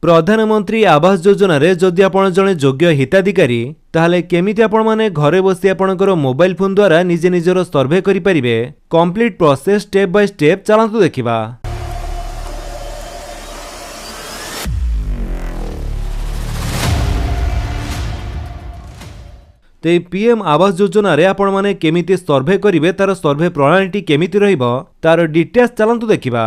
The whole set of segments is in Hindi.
प्रधानमंत्री आवास योजना रे जदि आपण जने योग्य हिताधिकारी ताहले केमिति आपण माने घरे बसी आपणकर मोबाइल फोन द्वारा निजे निजर सर्वे करि परिबे complete process step by step चलंतु देखिबा। ते पीएम आवास योजना रे आपण माने केमिति सर्वे करिवे तार सर्वे प्रणाली केमिति रहिबो तार डिटेल्स चलंतु देखिबा।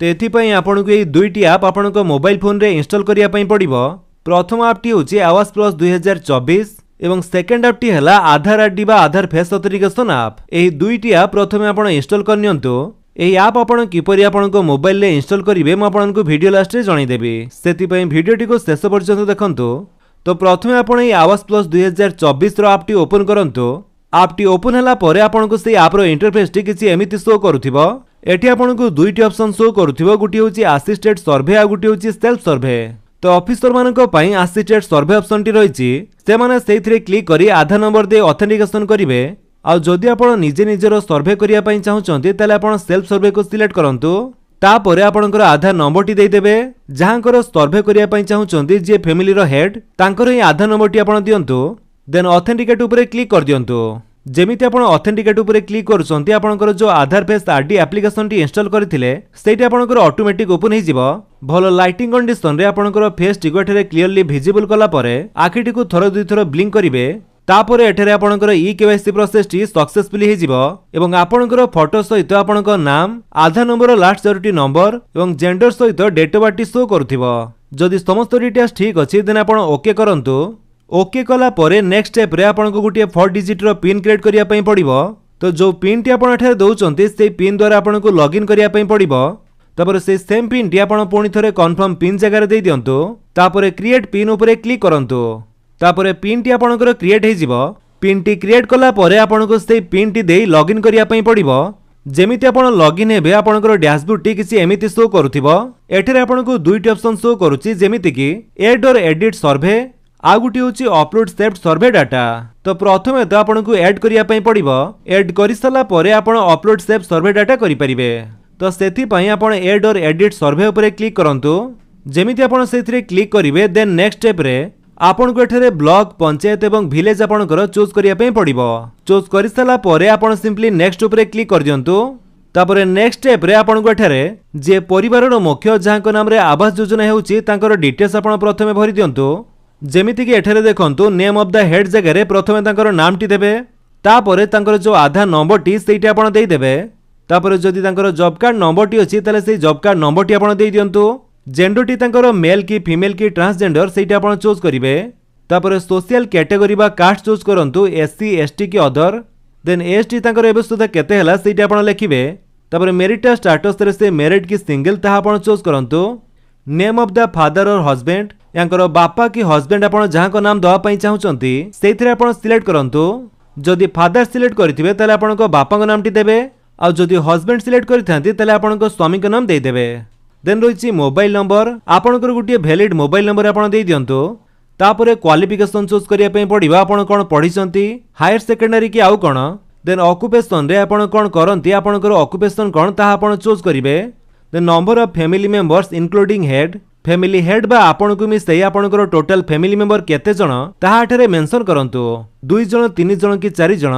तेथिपाई आपनको ये दुईटी आप आपनको मोबाइल फोन रे इंस्टॉल करिया पई पड़िबो। प्रथम आपटी होची आवास प्लस 2024 एवं सेकंड आपटी हला आधार आरडी बा आधार फेस ऑथेंटिकेशन आप। एही दुईटी आप प्रथमे आपण इंस्टॉल करनियंतु। एही आप आपण किपरि आपनको मोबाइल रे इंस्टॉल करिवे म आपनको वीडियो लास्ट रे जणाई देबी, सेति पई वीडियोटी को शेष पर्यंत देखंतु। तो प्रथमे आपण ए आवास प्लस 2024 रो आपटी ओपन करंतु। आपटी ओपन हला परे आपनको से आप रो इंटरफेस टी किछि एमिति शो करूथिबो। एठी आपनको दुईटी ऑप्शन शो करूथिबो, गुटी होची असिस्टेड सर्वे आ गुटी होची सेल्फ सर्वे। तो ऑफिसर मानको पई असिस्टेड सर्वे ऑप्शन टी रहिछि, से माने सेइथिरे क्लिक करी आधार नंबर दे ऑथेंटिकेशन करिवे। आ जदि आपण निजे निजर सर्वे करिया पई चाहुचंती ताले आपण सेल्फ सर्वे को सिलेक्ट करंतु। तापरे आपणकर आधार नंबर टी देई देबे। जहांकर सर्वे करिया पई चाहुचंती जे फैमिली रो हेड तांकर ए आधार नंबर टी आपण दियंतु। देन ऑथेंटिकेट ऊपर क्लिक कर दियंतु। जेमिति आपण ऑथेंटिकेट ऊपर क्लिक करूछंती आपणकर जो आधार फेस आरडी एप्लीकेशन टी इंस्टॉल करथिले सेठी आपणकर ऑटोमेटिक ओपन हे जिवो। भलो लाइटिंग कंडीशन रे आपणकर फेस टी गोठरे क्लियरली विजिबल कला परे आखिटी को थरो दुई थरो ब्लिंक करिवे। तापरे एठरे आपणकर ई केवाईसी प्रोसेस टी सक्सेसफुली हे जिवो एवं आपणकर फोटो सहित आपणकर नाम, आधार नंबर लास्ट 4टी नंबर एवं जेंडर सहित डेट ऑफ बर्थ शो करथिबो। जदि समस्त डिटेल्स ठीक अछि देन आपण ओके करंतु। ओके कला परे नेक्स्ट स्टेप रे आपनको गुटिए 4 डिजिट रो पिन क्रिएट करिया पई पड़िबो। तो जो पिन टी आपण एठारे दउचंती से पिन द्वारा आपनको लॉगिन करिया पई पड़िबो। तापर से सेम पिन टी आपण पुणी थरे कन्फर्म पिन जगह रे दे दियंतु। तापर क्रिएट पिन ऊपर क्लिक करंतु। तापर पिन टी आपणकर क्रिएट हे जिवो। पिन टी क्रिएट कला परे आपनको से पिन टी देई लॉगिन करिया पई पड़िबो। जेमिति आपण लॉगिन हेबे आपणकर डैशबोर्ड टी किछि एमिति शो करूथिबो। एठारे आपनको दुईटी ऑप्शन शो करूछि, जेमिति कि एड और एडिट सर्वे आ गुटी होची अपलोड सेव्ड सर्वे डाटा। तो प्रथमे तो आपनको ऐड करिया पई पड़िबो। ऐड करि सला परे आपण अपलोड सेव सर्वे डाटा करि परिबे। तो सेथि पई आपण ऐड और एडिट सर्वे ऊपर क्लिक करंतु। जेमिति आपण सेथिरे क्लिक करिवे देन नेक्स्ट स्टेप रे आपनको एठारे ब्लॉक, पंचायत एवं विलेज आपणकर चूज करिया पई पड़िबो। चूज करि सला परे आपण सिंपली नेक्स्ट ऊपर क्लिक कर दियंतु। तापरे नेक्स्ट स्टेप रे आपनको एठारे जे परिवार रो मुख्य जाहां नाम रे आवास योजना हेउची तांकर डिटेल्स आपण प्रथमे भरि दियंतु। जेमिति कि एठारे देखंतु नेम ऑफ द हेड जगह रे प्रथमे तांकर नाम टी देबे। तापरे तांकर जो आधार नंबर टी सेठी आपण देई देबे। तापरे जदि तांकर जॉब कार्ड नंबर टी अछि ताले सेही जॉब कार्ड नंबर टी आपण देई दियंतु। जेंडर टी तांकर मेल की फीमेल की ट्रांसजेंडर सेठी आपण चूज करिवे। तापरे सोशल कैटेगरी बा कास्ट चूज करंतु, एससी एसटी की अदर। देन एज टी तांकर एबे सुधा केते हला सेठी आपण लिखिबे। तापरे मैरिटल स्टेटस रे से मैरिड की सिंगल ताहा आपण चूज करंतु। नेम ऑफ द फादर और हस्बैंड यांकर बापा की हस्बैंड आपण जहां को नाम दवा पई चाहुचंती सेथिरे आपण सिलेक्ट करंतु। जदि फादर सिलेक्ट करिथिबे ताले आपण को बापा को नाम टी देबे। आ जदि हस्बैंड सिलेक्ट करिथांती ताले आपण को स्वामी को नाम देई देबे। देन रहिछि मोबाइल नंबर, आपणकर गुटिए वैलिड मोबाइल नंबर आपण देई दियंतु। तापरे क्वालिफिकेशन चूज करिया पई पड़िबा आपण कोन पढिसंती, हायर सेकेंडरी की आउ कोन। देन ऑक्युपेशन रे आपण कोन करंती, आपणकर ऑक्युपेशन कोन ताहा आपण चूज करिवे। The number of family members including head, family head बा आपण को मिसई आपणकर टोटल फैमिली मेंबर केते जण ताहा एठारे मेंशन करंतु। 2 जण, 3 जण की 4 जण।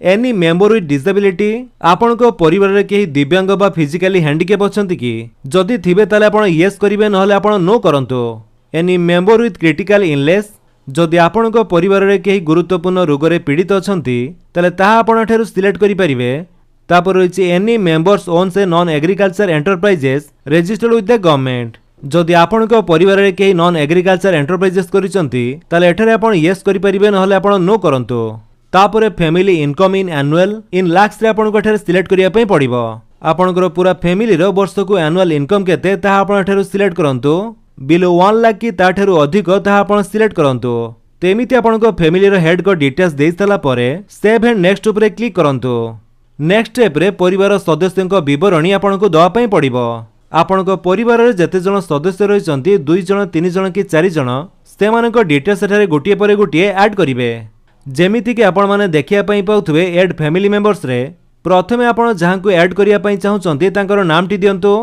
एनी मेंबर विथ डिसेबिलिटी, आपण को परिवार रे केही दिव्यांग बा फिजिकली हैंडिकैप अछंती कि जदि थिबे ताले आपण यस करिवे, नहले आपण नो करंतु। Any member with critical illness, जदि आपण को परिवार रे केही गुरुत्वपूर्ण रोग रे पीड़ित अछंती ताले ताहा आपण एठारु सिलेक्ट करि परिवे। तापर रहिछि any members owns a non agriculture enterprises registered with the government, जदि आपण को परिवार रे केही नॉन एग्रीकल्चर एंटरप्राइजेस करिसंती ताले एठारे आपण यस करि परिबे, नहले आपण नो करंतु। तापरे फैमिली इनकम इन एनुअल इन लाख्स रे आपण को एठारे सिलेक्ट करिया पई पड़िबो। आपणकर पूरा फैमिली रो वर्ष को एनुअल इनकम केते ताहा आपण एठारु सिलेक्ट करंतु। बिलो 1 लाख की ताठारु अधिक ताहा आपण सिलेक्ट करंतु। तेमिति आपण को फैमिली रो हेड को डिटेल्स देई सला परे सेव एंड नेक्स्ट ऊपर क्लिक करंतु। नेक्स्ट स्टेप रे परिवार सदस्यों विवरणी आपण को दवा पई पड़िबो। आपण को परिवार रे जते जण सदस्य रहिसंती 2 जण, 3 जण की 4 जण सेमानक डिटेल्स एठारे गोटिए परे गोटिए ऐड करिवे। जेमिति कि आपण माने देखिया पई पाउथुबे ऐड फैमिली मेंबर्स रे प्रथमे आपण जहां को ऐड करिया पई चाहुचंती तांकर नाम टी दियंतु।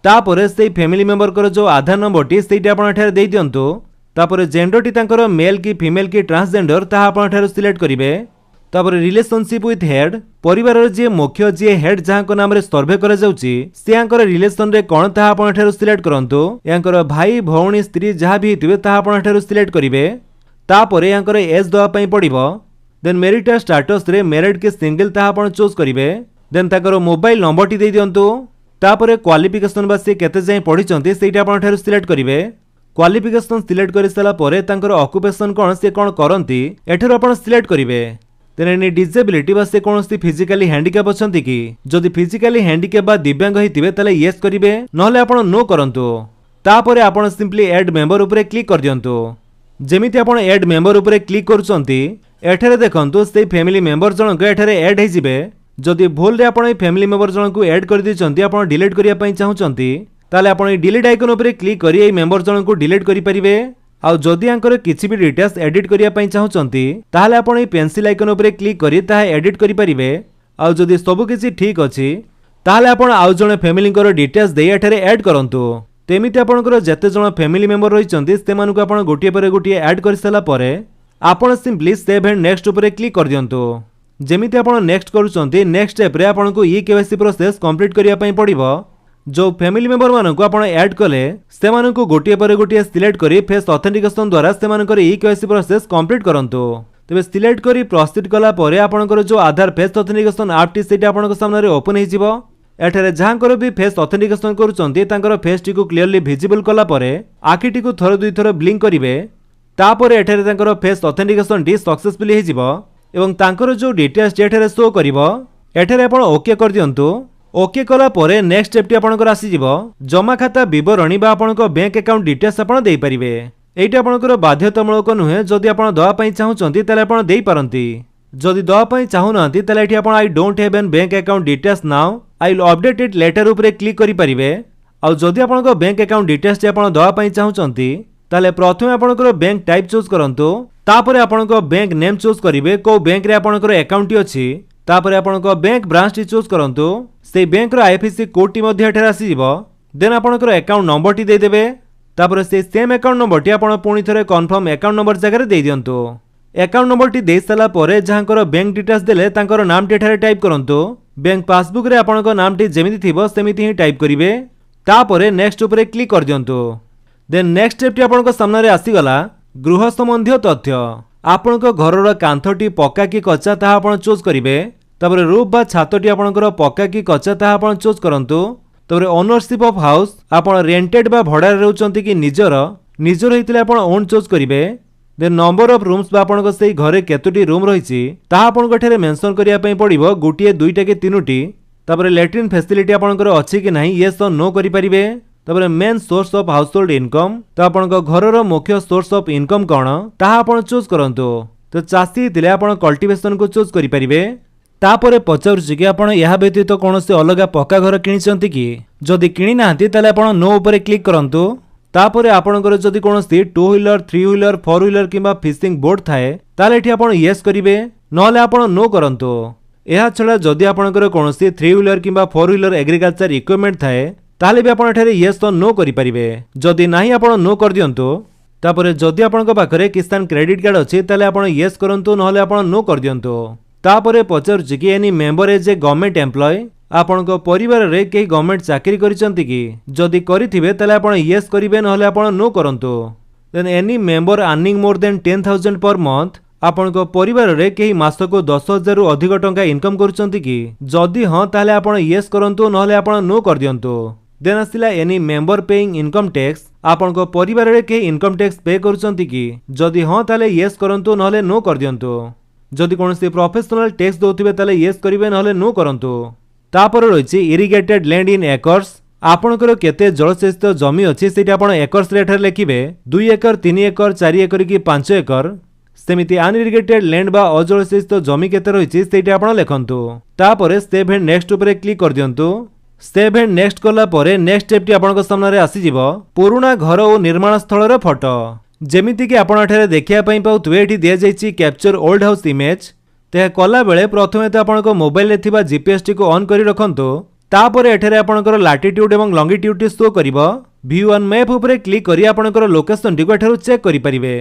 तापरे से फैमिली मेंबर कर जो आधार नंबर टी सेटा आपण एठारे देई दियंतु। तापरे जेंडर टी तांकर मेल की फीमेल की ट्रांसजेंडर ताहा आपण एठारे सिलेक्ट करिवे। तापरे रिलेशनशिप विथ हेड परिवार जे मुख्य जे हेड जहां नाम रे सर्वे करा जाउची सेयांकर रिलेशन रे कोन ताहा आपण एठारे सिलेक्ट करंतु। यांकर भाई भौणी स्त्री जहां भी हितबे ताहा आपण एठारे सिलेक्ट करिवे। तापरे यांकर एज दवा पई पड़िबो। देन मैरिटल स्टेटस रे मैरिड के सिंगल ताहा आपण चूज करिवे। देन ताकर मोबाइल नंबर टी देई दियंतु। तापरे क्वालिफिकेशन बा से केते जाय पढिचंती सेटा आपण एठारे सिलेक्ट करिवे। क्वालिफिकेशन सिलेक्ट करि सला परे तांकर ऑक्युपेशन कोन से कोन करंती एठारे आपण सिलेक्ट करिवे। देन एनी डिसेबिलिटी बा से कोनोसी फिजिकली हैंडिकैप अछंती कि जदि फिजिकली हैंडिकैप बा दिव्यांग हितिबे तले यस करिवे नहले आपण नो करंतु। तापरे आपण सिंपली ऐड मेंबर उपरे क्लिक कर दियंतु। जेमिति आपण ऐड मेंबर उपरे क्लिक करूचंती एठारे देखंतु से फैमिली मेंबर जनक एठारे ऐड हे जिवे। जदि भूल रे आपण फैमिली मेंबर जनक को ऐड कर दिचंती आपण डिलीट करिया पई चाहुचंती ताले आपण ए डिलीट आइकन उपरे क्लिक करी ए मेंबर जनक को डिलीट करि परिबे। आउ जदि आंकर किछि भी डिटेल्स एडिट करिया पई चाहुचंती ताले आपण ए पेंसिल आइकन उपरे क्लिक करी ताहा एडिट करि परिबे। आउ जदि सब किछि ठीक अछि ताले आपण आउ जणे फैमिली कर डिटेल्स दे एठारे ऐड करंतु। तेमिति आपणकर जते जण फैमिली मेंबर रहिचंती सेमानकु आपण गोटिए परे गोटिए ऐड करि सला परे आपण सिंपली सेव एंड नेक्स्ट उपरे क्लिक कर दियंतु। जेमिति आपण नेक्स्ट करूचंती नेक्स्ट स्टेप रे आपणकु ई केवाईसी प्रोसेस कंप्लीट करिया पई पड़िबो। जो फैमिली मेंबर मानकु आपण ऐड कले सेमानकु गोटिए परे गोटिए सिलेक्ट करी फेस ऑथेंटिकेशन द्वारा सेमानकर ई केवाईसी प्रोसेस कंप्लीट करंतु। तबे सिलेक्ट करी प्रोसीड कला परे आपणकर जो Aadhaar face authentication app T सेटा आपणक सामने रे ओपन हे जिवो। एठारे जहांकर भी फेस ऑथेंटिकेशन करूचंती तांकर फेस टी को क्लियरली विजिबल कला परे आखि टी को थोर दुई थोर ब्लिंक करिवे। तापरे एठारे तांकर फेस ऑथेंटिकेशन टी सक्सेसफुली हे जिवो एवं तांकर जो डिटेल्स एठारे शो करिवो एठारे आपण ओके कर दियंतु। ओके कला परे नेक्स्ट स्टेप टी आपणकर आसी जिवो जमा खाता विवरणी बा आपणक बैंक अकाउंट डिटेल्स आपण देई परिवे। एटा आपणकर बाध्यतामूलक नुहे जदि आपण दवा पई चाहुचंती ताले आपण देई पारंती। जदि दवा पई चाहू नांती ताले एठी आपण I don't have an bank account details now I will update it later उपरे क्लिक करि परिवे। आ जदि आपणक बैंक अकाउंट डिटेल्स टी आपण दवा पई चाहुचंती ताले प्रथमे आपणकर बैंक टाइप चूज करंतु। तापरे आपणक बैंक नेम चूज करिवे को बैंक रे आपणकर अकाउंट टी अछि। तापरे आपणक बैंक ब्रांच टी चूज करंतु। से बैंक रो आईएफएससी कोड टी मध्ये एठारे आसी जिवो। देन आपणकर अकाउंट नंबर टी दे देबे। तापरे से सेम अकाउंट नंबर टी आपण पुणी थरे कन्फर्म अकाउंट नंबर जगह रे दे दियंतु। अकाउंट नंबर टी दे सला परे जहांकर बैंक डिटेल्स देले तांकर नाम टी एठारे टाइप करंतु। बैंक पासबुक रे आपणक नाम टी जेमिति थिबो सेमिति ही टाइप करिवे। तापरे नेक्स्ट उपरे क्लिक कर दियंतु। देन नेक्स्ट स्टेप टी आपणक सामने रे आसी गला गृह संबंधी तथ्य। आपणक घरर कांथटी पक्का कि कच्चा ताहा आपण चूज करिवे। तापरे रूफ बा छातटी आपणकर पक्का कि कच्चा ताहा आपण चूज करंतु। तापरे ओनरशिप ऑफ हाउस आपण रेंटेड बा भड़ा रे रहउचंती कि निजर हेतिले आपण ओन चूज करिवे। देन नंबर ऑफ रूम्स बा आपणक सेही घरे केतोटी रूम रहिछि ताहा आपणक एठारे मेंशन करिया पई पड़िबो गोटिए दुईटा कि तीनोटी। तापरे लैट्रिन फैसिलिटी आपणकर अछि कि नाही यस और नो करि परिबे। तापरे main source of household income तो आपणक घरर मुख्य सोर्स ऑफ इनकम कोन ताहा आपण चूज करंतु। तो चासी दिले आपण कल्टीवेशन को चूज करि परिबे। तापरे पचारुछि कि आपण यहा व्यतीत कोनोसी अलगा पक्का घर किनिचंती कि जदि किनि नांती ताले आपण नो उपरे क्लिक करंतु। तापरे आपणकर जदि कोनोसी 2 व्हीलर 3 व्हीलर 4 व्हीलर किबा फिशिंग बोट थाए ताले एठी आपण यस करिवे नहले आपण नो करंतु। एहा छडा जदि आपणकर कोनोसी 3 व्हीलर किबा 4 व्हीलर एग्रीकल्चर इक्विपमेंट थाए ताले भी आपण एठारे यस तो नो करि परिबे। जदि नाही आपण नो कर दियंतु। तापरे जदि आपणक पाखरे किसान क्रेडिट कार्ड अछि ताले आपण यस करंतु नहले आपण नो कर दियंतु। तापरे पचारुछि कि any member as a government employee आपणक परिवार रे केही गवर्नमेंट चाकरी करिसंती कि जदि करिथिबे ताले आपण यस करिवे नहले आपण नो करंतु। Then any member earning more than 10,000 पर मंथ आपणक परिवार रे केही मासको 10,000 रु अधिक टंका इनकम करिसंती कि जदि हां ताले आपण यस करंतु नहले आपण नो कर दियंतु। देन आसिला any member paying income tax आपणक परिवार रे केही इनकम टैक्स पे करिसंती कि जदि हां ताले यस करंतु नहले नो कर दियंतु। जदि कोनोसी प्रोफेशनल टैक्स दोथिबे ताले यस करिवे नहले नो करंतु। तापर रहिछि इरिगेटेड लैंड इन एकर्स आपणकर केते जलसेचित जमी अछि सेटा आपण एकर्स रे एठारे लेखिबे 2 एकर 3 एकर 4 एकर कि 5 एकर। सेमिति अनइरिगेटेड लैंड बा अजलसेचित जमी केते रहिछि सेटा आपण लेखंतु। तापर सेव एंड नेक्स्ट उपरे क्लिक कर दियंतु। सेव एंड नेक्स्ट कला परे नेक्स्ट स्टेप टी आपणक सामने रे आसी जिवो पुराना घर ओ निर्माण स्थल रे फोटो। जेमिति कि आपण एठारे देखिया पई पाउतबे एठी दिया जायछि कैप्चर ओल्ड हाउस इमेज। ते कला बेले प्रथमे तो आपणक मोबाइल रे थिबा जीपीएस टी को ऑन करी रखंतु। तापर एठारे आपनकर लाटिट्यूड एवं लॉन्गिट्यूड शो करिवो। व्यू ऑन मैप उपरे क्लिक करी आपनकर लोकेशन टी एठारु चेक करि परिबे।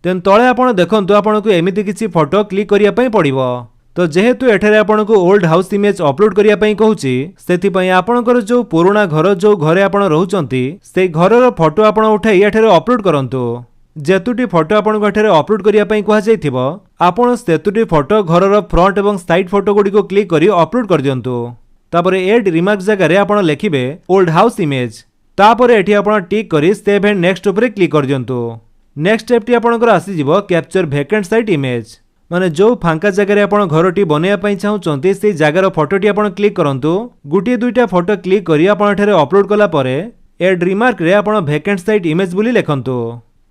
देन तळे आपण देखंतु आपनको एमिति किछि फोटो क्लिक करिया पई पड़िवो। तो जेहेतु एठारे आपनको ओल्ड हाउस इमेज अपलोड करिया पई कहूची सेति पई आपनकर जो पुराना घर जो घरे आपण रहउचंती से घरर फोटो आपण उठाई एठारे अपलोड करंतु। जेतुटी फोटो आपनको एठारे अपलोड करिया पई कहा जायथिबो आपण सेतुटी फोटो घरर फ्रंट एवं साइड फोटो गुडी को क्लिक करी अपलोड कर दियंतु। तापर एड रिमार्क जगह रे आपण लिखिबे ओल्ड हाउस इमेज। तापर एठी आपण टिक करी सेव एंड नेक्स्ट ऊपर क्लिक कर दियंतु। नेक्स्ट स्टेप टी आपनकर आसी जिवो कैप्चर वैकेंट साइट इमेज। माने जो फांका जगह रे आपण घरटी बनेया पई चाहुचंती से जगार फोटोटी आपण क्लिक करंतु। गुटी दुईटा फोटो क्लिक करी आपण एठारे अपलोड कला परे एड रिमार्क रे आपण वैकेंट साइट इमेज बोली लिखंतु।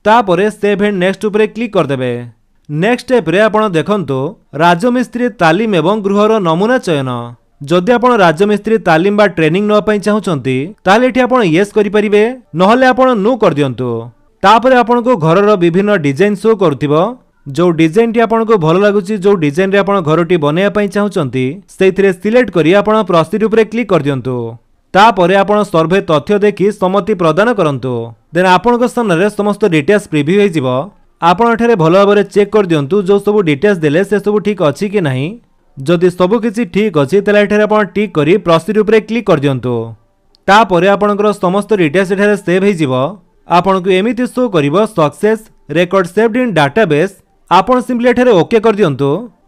तापरे सेव एंड नेक्स्ट ऊपर क्लिक कर देबे। नेक्स्ट स्टेप रे आपण देखंतु राजमिस्त्री तालीम एवं गृहर नमूना चयन। जदि आपण राजमिस्त्री तालीम बा ट्रेनिंग न पई चाहुचंती ताले एठी आपण यस करि परिबे नहले आपण नो कर दियंतु। तापरे आपण को घरर विभिन्न डिजाइन शो करथिबो। जो डिजाइन टी आपण को भलो लागुची जो डिजाइन रे आपण घरटी बनेया पई चाहुचंती सेथिरे सिलेक्ट करी आपण प्रोसीड ऊपर क्लिक कर दियंतु। तापरे आपण सर्वे तथ्य देखि सम्मति प्रदान करंतु। देन आपण सामने समस्त डिटेल्स प्रिव्यू हो जिवो। आपण एठारे भलो भाबरे चेक कर दियंतु जो सब डिटेल्स देले से सब ठीक अछि कि नाही। जदि सब किछि ठीक अछि तले एठारे आपण टिक करी प्रोसीड ऊपर क्लिक कर दियंतु। तापरे आपणकर समस्त डिटेल्स एठारे सेव हो जिवो। आपण को एमिति शो करिवो success record saved in database. आपण सिंपली एठारे ओके कर दियंतु।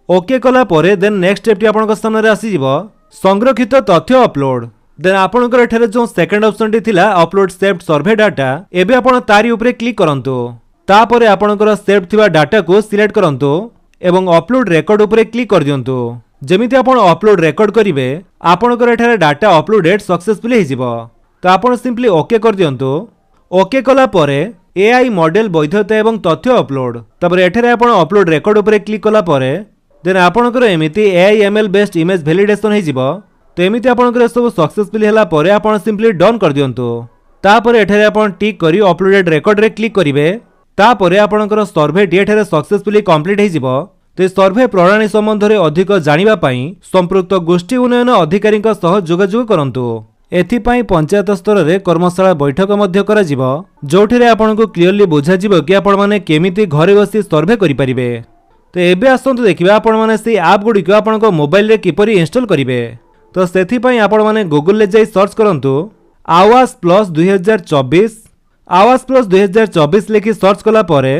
ओके कला परे देन नेक्स्ट स्टेप टी आपणकर सामने आसी जिवो संरक्षित तथ्य अपलोड। देन आपणकर एठारे जो सेकंड ऑप्शन टी थिला अपलोड सेव्ड सर्वे डाटा एबे आपण तारी ऊपर क्लिक करंतु। तापरे आपणकर सेव्ड थिबा डाटा को सिलेक्ट करंतु एवं अपलोड रेकॉर्ड ऊपर क्लिक कर दियंतु। जेमिति आपण अपलोड रेकॉर्ड करिवे आपणकर एठारे डाटा अपलोडेड सक्सेसफुली हि जिवो। तो आपण सिंपली ओके कर दियंतु। ओके कला परे एआई मॉडल वैधता एवं तथ्य अपलोड। तब एठारे आपण अपलोड रेकॉर्ड ऊपर क्लिक कला परे देन आपणकर एमिति AI ML based image validation हि जिवो। तो एमिति आपणकर सब सक्सेसफुली हला परे आपण सिंपली डन कर दियंतु। तापर एठारे आपण टिक करी अपलोडेड रेकॉर्ड रे क्लिक करिवे। तापर आपणकर सर्वे टी एठारे सक्सेसफुली कंप्लीट हि जिवो। तो सर्वे प्रणाली संबंध में अधिक जानिबा पई संपृक्त गोष्ठी उन्नयन अधिकारी सह जोगाजोग करंतु। एथिपाई पंचायत स्तर रे कर्मशाला बैठक मध्य करा जिवो जोठिरे आपनको क्लियरली बुझा जिवो कि आपण माने केमिति घरे बसी सर्वे करि परिबे। तो एबे आसंतु देखिबा आपण माने से ऐप गुडी को आपनको मोबाइल रे किपरि इंस्टॉल करिवे। तो सेथिपाई आपण माने गूगल ले जाई सर्च करंतु आवास प्लस 2024 आवास प्लस 2024 लेखि सर्च कला परे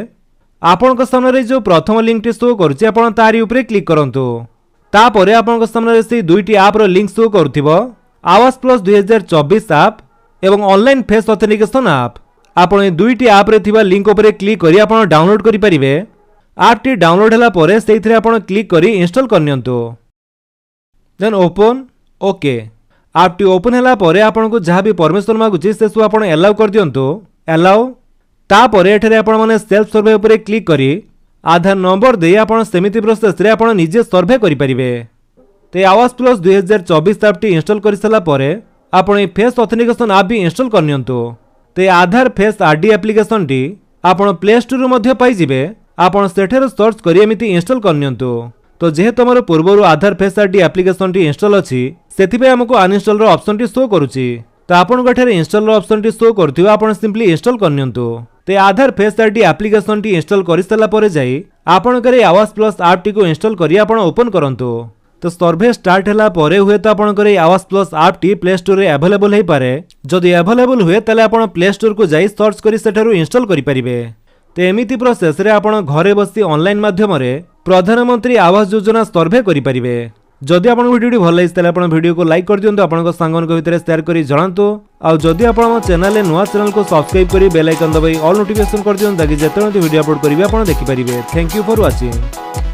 आपनको सामने जो प्रथम लिंक टी शो करूची आपण तारी ऊपर क्लिक करंतु। तापरे आपनको सामने से दुईटी ऐप रो लिंक शो करथिबो आवास प्लस 2024 ऐप एवं ऑनलाइन फेस ऑथेंटिकेशन ऐप। आपण ए दुईटी ऐप रे थिबा लिंक ऊपर क्लिक करी आपण डाउनलोड करि परिबे। ऐप टी डाउनलोड हला परे सेइथरे आपण क्लिक करी इंस्टॉल करनियंतु। Then open okay. ऐप टी ओपन हला परे आपण को जहां भी परमिशन मागुची से सब आपण अलाउ कर दियंतु। अलाउ तापरे एठारे आपण माने सेल्फ सर्वे ऊपर क्लिक करी आधार नंबर दे आपण सेमिति प्रोसेस रे आपण निजे सर्वे करि परिबे। ते आवास प्लस 2024 ऐप टी इंस्टॉल करि सला परे आपण ए फेस ऑथेंटिकेशन ऐप भी इंस्टॉल करनियंतु। ते Aadhaar face RD application T आपण प्ले स्टोर रे मध्ये पाई जिवे। आपण सेठेर सर्च करी एमिति इंस्टॉल करनियंतु। तो जेहेतु हमर पूर्वरु आधार फेस आरडी एप्लीकेशन टी इंस्टॉल अछि सेथिबे हमको अनइंस्टॉल रो ऑप्शन टी शो करूची। तो आपण गठेरे इंस्टॉल रो ऑप्शन टी शो करथियो आपण सिंपली इंस्टॉल करनियंतु। ते आधार फेस आईडी एप्लीकेशन टी इंस्टॉल करि सला परे जाई आपण करे आवास प्लस ऐप टी को इंस्टॉल करी आपण ओपन करंतु। तो सर्वे स्टार्ट हला परे हुए तो आपण करे Awaas plus app T play store रे अवेलेबल हे पारे। जदि अवेलेबल हुए तले आपण प्ले स्टोर को जाई सर्च करी सेठारु इंस्टॉल करि परिबे। तो एमिति प्रोसेस रे आपण घरे बसी ऑनलाइन माध्यम रे प्रधानमंत्री आवास योजना सर्वे करि परिबे। जदि आपण वीडियो भल लागिस तले आपण वीडियो को लाइक कर दियंतु। आपण सांगन को भितर शेयर करी जणांतु। आ जदि आपण हम चैनल रे नुवा चैनल को सब्सक्राइब करी बेल आइकन दबाई ऑल नोटिफिकेशन कर दियंतु ताकि जेतेବେଳେ वीडियो अपलोड करिवे आपण देखि परिबे। Thank you for watching.